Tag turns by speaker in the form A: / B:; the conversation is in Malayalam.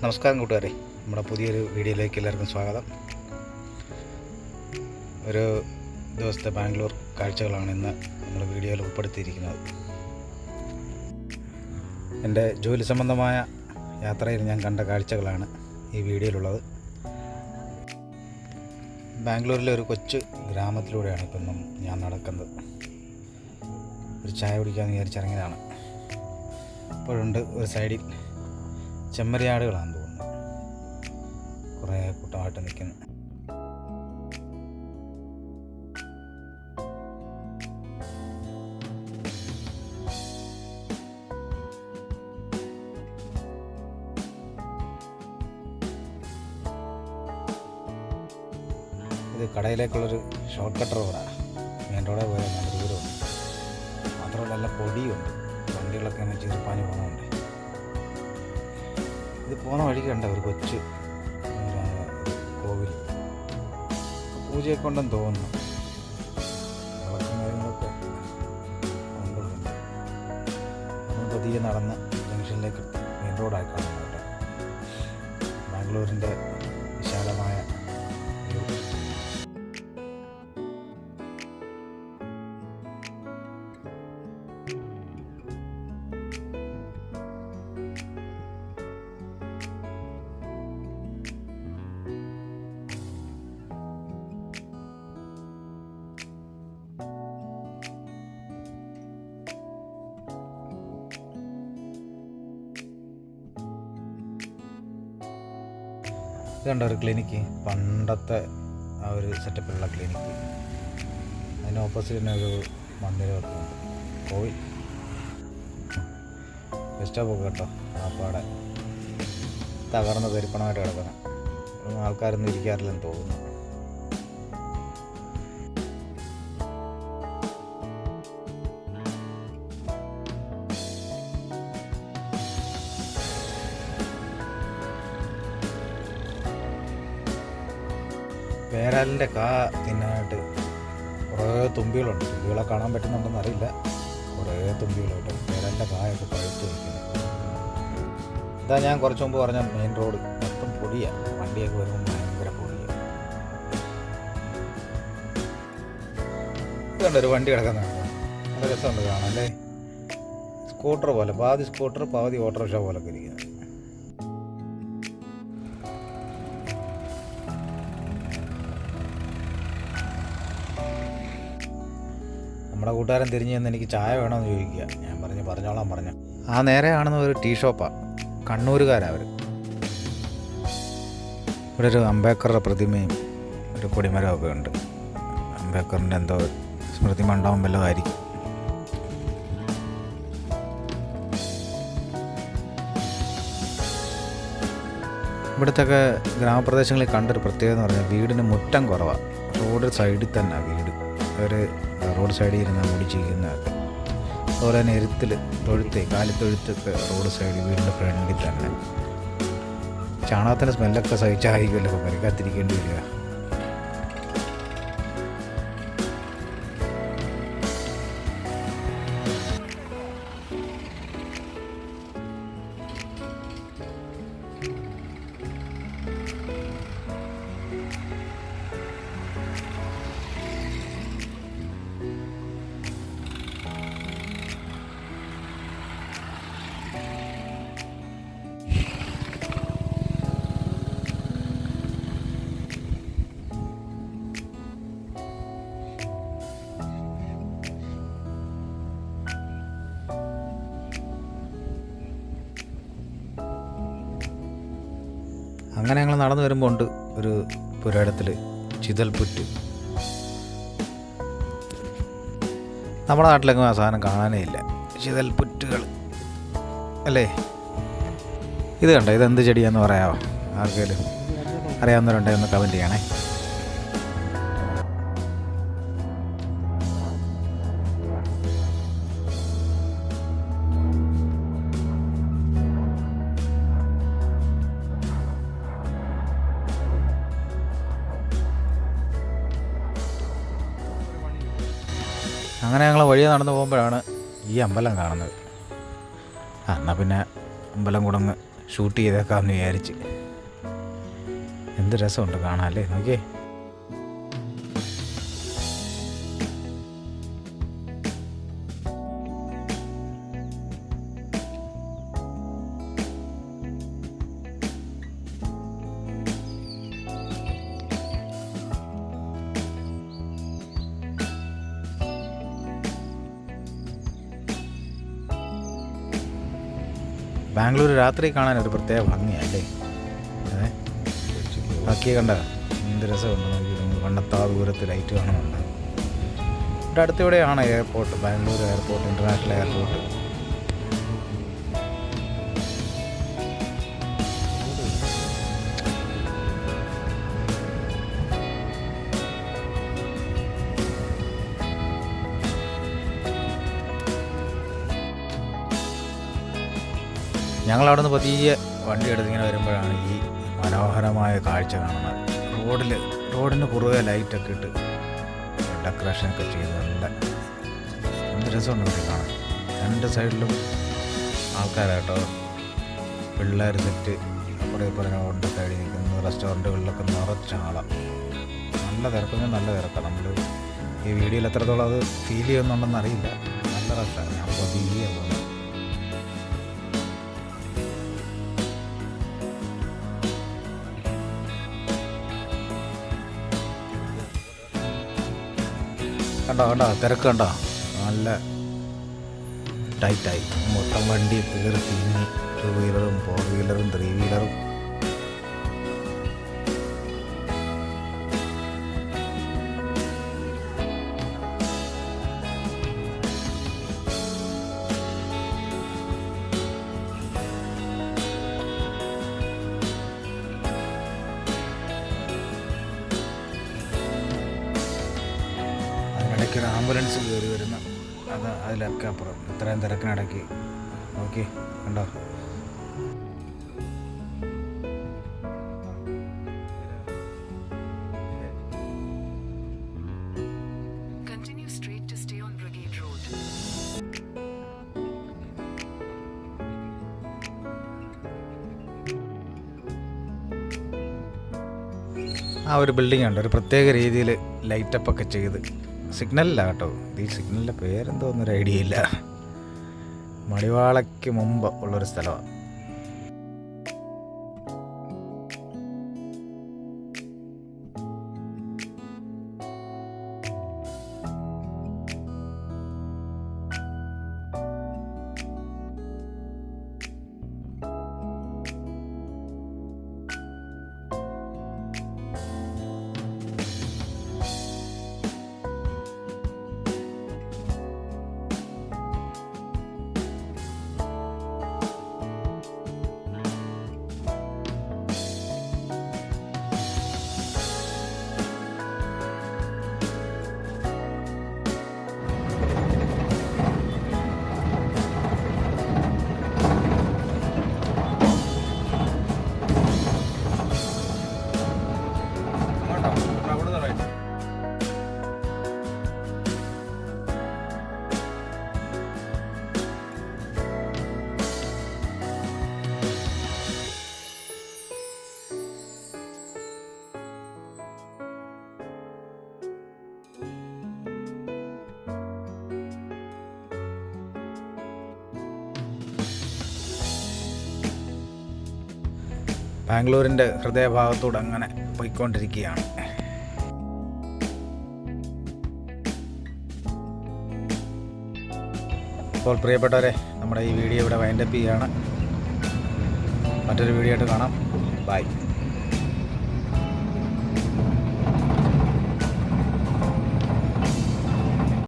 A: നമസ്കാരം കൂട്ടുകാരെ, നമ്മുടെ പുതിയൊരു വീഡിയോയിലേക്ക് എല്ലാവർക്കും സ്വാഗതം. ഒരു ദിവസത്തെ ബാംഗ്ലൂർ കാഴ്ചകളാണ് ഇന്ന് നമ്മൾ വീഡിയോയിൽ ഉൾപ്പെടുത്തിയിരിക്കുന്നത്. എൻ്റെ ജോലി സംബന്ധമായ യാത്രയിൽ ഞാൻ കണ്ട കാഴ്ചകളാണ് ഈ വീഡിയോയിലുള്ളത്. ബാംഗ്ലൂരിലെ ഒരു കൊച്ചു ഗ്രാമത്തിലൂടെയാണ് ഇപ്പം ഞാൻ നടക്കുന്നത്. ഒരു ചായ കുടിക്കാമെന്ന് വിചാരിച്ചിറങ്ങിയതാണ്. ഇപ്പോഴുണ്ട് ഒരു സൈഡിൽ ചെമ്മരിയാടുകളാണെന്ന് തോന്നുന്നു, കുറേ കൂട്ടമായിട്ട് നിൽക്കുന്നു. ഇത് കടയിലേക്കുള്ളൊരു ഷോർട്ട് കട്ട് റോഡാണ്. മെയിൻ റോഡേ പോയാൽ നല്ല ദൂരമുണ്ട്. മാത്രമല്ല നല്ല പൊടിയുണ്ട്, വണ്ടികളൊക്കെ അങ്ങനെ ചെറുപ്പാഞ്ഞ് പോകുന്നുണ്ട്. ഇത് പോകുന്ന വഴി കണ്ട ഒരു കൊച്ച് കോവിൽ പൂജയൊക്കെ ഉണ്ടെന്ന് തോന്നുന്നു. വിളക്കും കാര്യങ്ങളൊക്കെ കൊണ്ടുണ്ട്. നമ്മൾ പതിയെ നടന്ന് ജംഗ്ഷനിലേക്ക് മെയിൻ റോഡായി കാണുന്നുണ്ട്. ബാംഗ്ലൂരിൻ്റെ വിശാലമായ ഒരു ഇതുണ്ട് ഒരു ക്ലിനിക്ക്, പണ്ടത്തെ ആ ഒരു സെറ്റപ്പിലുള്ള ക്ലിനിക്ക്. അതിന് ഓപ്പോസിറ്റ് തന്നെ ഒരു മന്ദിരമൊക്കെ ഉണ്ട്, കോവിൽ. ബസ് സ്റ്റോപ്പൊക്കെ കേട്ടോ, ആപ്പാടെ തകർന്ന് തരിപ്പണമായിട്ട് കിടക്കണം. ആൾക്കാരൊന്നും ഇരിക്കാറില്ലെന്ന് തോന്നുന്നു. പേരാലിൻ്റെ കാ തിന്നാനായിട്ട് കുറേ തുമ്പികളുണ്ട്. തുമ്പികളെ കാണാൻ പറ്റുന്നുണ്ടെന്ന് അറിയില്ല. കുറേ തുമ്പികളായിട്ട് പേരാലിൻ്റെ കായൊക്കെ പഴുത്ത് നിൽക്കുന്നത്. ഇതാ ഞാൻ കുറച്ച് മുമ്പ് പറഞ്ഞ മെയിൻ റോഡ് മൊത്തം പൊടിയാണ്. വണ്ടിയൊക്കെ വരുമ്പോൾ ഭയങ്കര പൊടിയാണ്. ഇതുണ്ട് ഒരു വണ്ടി കിടക്കുന്നുണ്ട്, നല്ല രസമുണ്ട് കാണാൻ അല്ലേ. സ്കൂട്ടർ പോലെ, പാതി സ്കൂട്ടർ പാതി ഓട്ടോറിക്ഷ പോലൊക്കെ ഇരിക്കുന്നത്. നമ്മുടെ കൂട്ടുകാരൻ തിരിഞ്ഞ് ചെന്ന് എനിക്ക് ചായ വേണമെന്ന് ചോദിക്കുക. ഞാൻ പറഞ്ഞോളാം പറഞ്ഞു. ആ നേരെ കാണുന്ന ഒരു ടീ ഷോപ്പാണ്, കണ്ണൂരുകാരാണ് അവർ. ഇവിടെ ഒരു അംബേദ്കറുടെ പ്രതിമയും ഒരു കൊടിമരമൊക്കെ ഉണ്ട്. അംബേദ്കറിൻ്റെ എന്തോ സ്മൃതി മണ്ഡപം വല്ലതും ആയിരിക്കും. ഇവിടുത്തെയൊക്കെ ഗ്രാമപ്രദേശങ്ങളിൽ കണ്ടൊരു പ്രത്യേകത എന്ന് പറഞ്ഞാൽ വീടിന് മുറ്റം കുറവാണ്. റോഡ് സൈഡിൽ തന്നെ വീട്. ഒരു റോഡ് സൈഡിൽ ഇരുന്ന് മുടിച്ചിരിക്കുന്നതൊക്കെ. അതുപോലെ തന്നെ എരുത്തിൽ കാലിത്തൊഴുത്തൊക്കെ റോഡ് സൈഡിൽ വീടിൻ്റെ ഫ്രണ്ടിൽ തന്നെ. ചാണകത്തിൻ്റെ സ്മെല്ലൊക്കെ സഹിച്ചായിരിക്കുമല്ലോ പരിക്കാത്തിരിക്കേണ്ടി വരിക. അങ്ങനെ ഞങ്ങൾ നടന്നു വരുമ്പോൾ ഉണ്ട് ഒരു പുരയിടത്തിൽ ചിതൽപുറ്റ്. നമ്മുടെ നാട്ടിലൊക്കെ ആ സാധനം കാണാനേ ഇല്ല, ചിതൽപുറ്റുകൾ അല്ലേ. ഇത് കണ്ടോ, ഇതെന്ത് ചെടിയാന്ന് പറയാമോ? ആർക്കെങ്കിലും അറിയാവുന്നവരുണ്ടെങ്കിൽ ഒന്ന് കമൻറ്റ് ചെയ്യണേ. അങ്ങനെ ഞങ്ങൾ വഴിയെ നടന്നു പോകുമ്പോഴാണ് ഈ അമ്പലം കാണുന്നത്. എന്നാൽ പിന്നെ അമ്പലം കൂടെ അങ്ങ് ഷൂട്ട് ചെയ്തേക്കാമെന്ന് വിചാരിച്ച്. എന്ത് രസമുണ്ട് കാണാല്ലേ, നോക്കിയേ. ബാംഗ്ലൂർ രാത്രി കാണാൻ ഒരു പ്രത്യേക ഭംഗിയല്ലേ. ബാക്കി കണ്ട എന്ത് രസമുണ്ട് നോക്കി. നമ്മൾ കണ്ടെത്താ ദൂരത്ത് ലൈറ്റ് കാണുന്നുണ്ട്. ഇവിടെ അടുത്തിവിടെയാണ് airport, Bangalore airport, international airport. ഞങ്ങളവിടെ നിന്ന് പതിയെ വണ്ടി എടുത്തിങ്ങനെ വരുമ്പോഴാണ് ഈ മനോഹരമായ കാഴ്ച കാണുന്നത്. റോഡിന് കുറുവെ ലൈറ്റൊക്കെ ഇട്ട് ഡെക്കറേഷനൊക്കെ ചെയ്ത് നല്ല എന്ത് രസമുണ്ട് നമുക്ക് കാണാൻ. രണ്ട് സൈഡിലും ആൾക്കാരാട്ടോ, പിള്ളേർ സെറ്റ് കുറേ റോഡിൻ്റെ സൈഡിൽ നിൽക്കുന്നു. റെസ്റ്റോറൻറ്റുകളിലൊക്കെ നിറച്ച ആളാണ്. നല്ല തിരക്കൊന്നും നല്ല തിരക്കാണ്. നമ്മൾ ഈ വീഡിയോയിൽ എത്രത്തോളം അത് ഫീൽ ചെയ്യുന്നുണ്ടെന്ന് അറിയില്ല. നല്ല രസമാണ്. ഞാൻ പതിയെ പോകുന്നത്. കണ്ടോ തിരക്ക് കണ്ടോ, നല്ല ടൈറ്റായി. മൊത്തം വണ്ടി കയറി തിങ്ങി. 2 വീലറും 4 വീലറും 3 വീലറും. ഇടയ്ക്കൊരു ആംബുലൻസ് കയറി വരുന്ന അതിലൊക്കെ അപ്പുറം ഇത്രയും തിരക്കിനിടയ്ക്ക് നോക്കി കണ്ടോ. ആ ഒരു ബിൽഡിംഗ് ഉണ്ട്, ഒരു പ്രത്യേക രീതിയിൽ ലൈറ്റപ്പൊക്കെ ചെയ്ത്. സിഗ്നലില്ല കേട്ടോ, ഈ സിഗ്നലിൻ്റെ പേരെന്തോന്നൊരു ഐഡിയ ഇല്ല. മണിവാളയ്ക്ക് മുമ്പ് ഉള്ളൊരു സ്ഥലമാണ്. ബാംഗ്ലൂരിൻ്റെ ഹൃദയഭാഗത്തൂടെ അങ്ങനെ പോയിക്കൊണ്ടിരിക്കുകയാണ്. അപ്പോൾ പ്രിയപ്പെട്ടവരെ, നമ്മുടെ ഈ വീഡിയോ ഇവിടെ വൈൻഡപ്പ് ചെയ്യുകയാണ്. മറ്റൊരു വീഡിയോ ആയിട്ട് കാണാം. ബൈ.